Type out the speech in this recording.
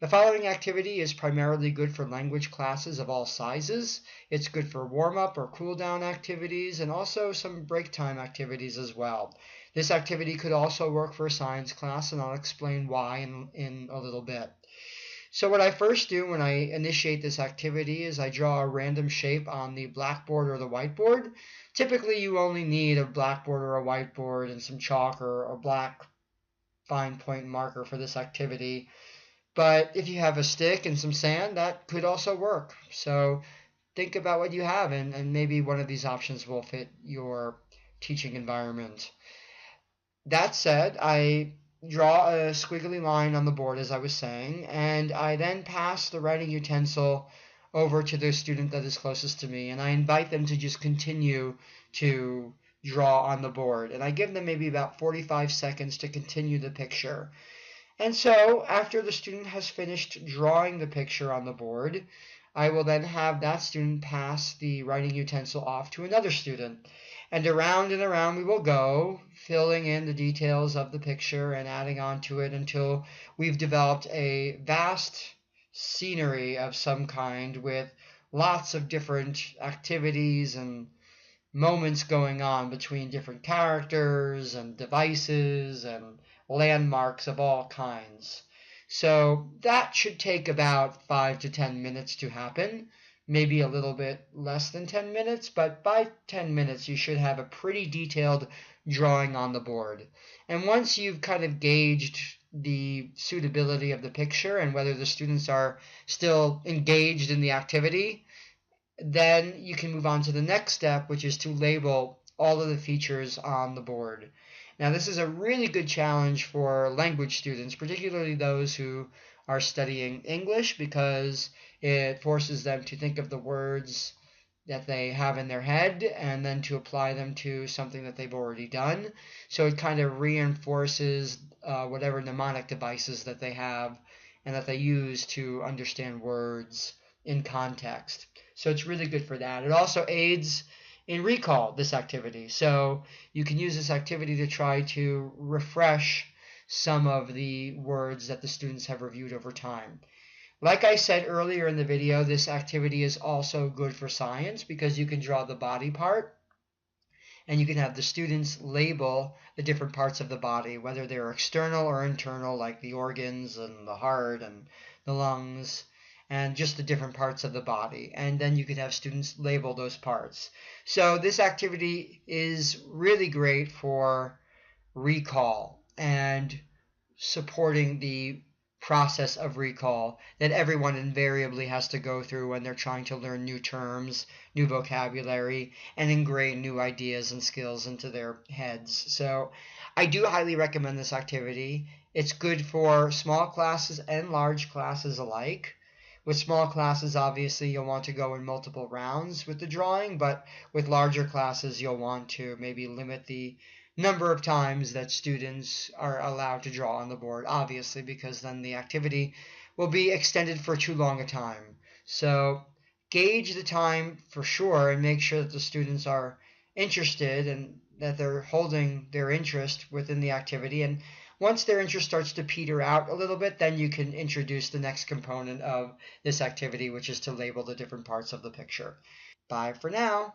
The following activity is primarily good for language classes of all sizes. It's good for warm-up or cool-down activities and also some break time activities as well. This activity could also work for a science class, and I'll explain why in a little bit. So what I first do when I initiate this activity is I draw a random shape on the blackboard or the whiteboard. Typically you only need a blackboard or a whiteboard and some chalk or a black fine point marker for this activity. But if you have a stick and some sand, that could also work. So think about what you have, and maybe one of these options will fit your teaching environment. That said, I draw a squiggly line on the board, as I was saying, and I then pass the writing utensil over to the student that is closest to me, and I invite them to just continue to draw on the board. And I give them maybe about 45 seconds to continue the picture. And so after the student has finished drawing the picture on the board, I will then have that student pass the writing utensil off to another student. And around we will go, filling in the details of the picture and adding on to it until we've developed a vast scenery of some kind with lots of different activities and moments going on between different characters and devices and landmarks of all kinds. So that should take about 5 to 10 minutes to happen, maybe a little bit less than 10 minutes, but by 10 minutes you should have a pretty detailed drawing on the board. And once you've kind of gauged the suitability of the picture and whether the students are still engaged in the activity, then you can move on to the next step, which is to label all of the features on the board. Now, this is a really good challenge for language students, particularly those who are studying English, because it forces them to think of the words that they have in their head and then to apply them to something that they've already done. So it kind of reinforces whatever mnemonic devices that they have and that they use to understand words in context. So it's really good for that. It also aids in recall, this activity. So you can use this activity to try to refresh some of the words that the students have reviewed over time. Like I said earlier in the video, this activity is also good for science because you can draw the body part and you can have the students label the different parts of the body, whether they're external or internal, like the organs and the heart and the lungs, and just the different parts of the body. And then you could have students label those parts. So this activity is really great for recall and supporting the process of recall that everyone invariably has to go through when they're trying to learn new terms, new vocabulary, and ingrain new ideas and skills into their heads. So I do highly recommend this activity. It's good for small classes and large classes alike. With small classes, obviously, you'll want to go in multiple rounds with the drawing, but with larger classes, you'll want to maybe limit the number of times that students are allowed to draw on the board, obviously, because then the activity will be extended for too long a time. So gauge the time for sure and make sure that the students are interested and that they're holding their interest within the activity. And once their interest starts to peter out a little bit, then you can introduce the next component of this activity, which is to label the different parts of the picture. Bye for now.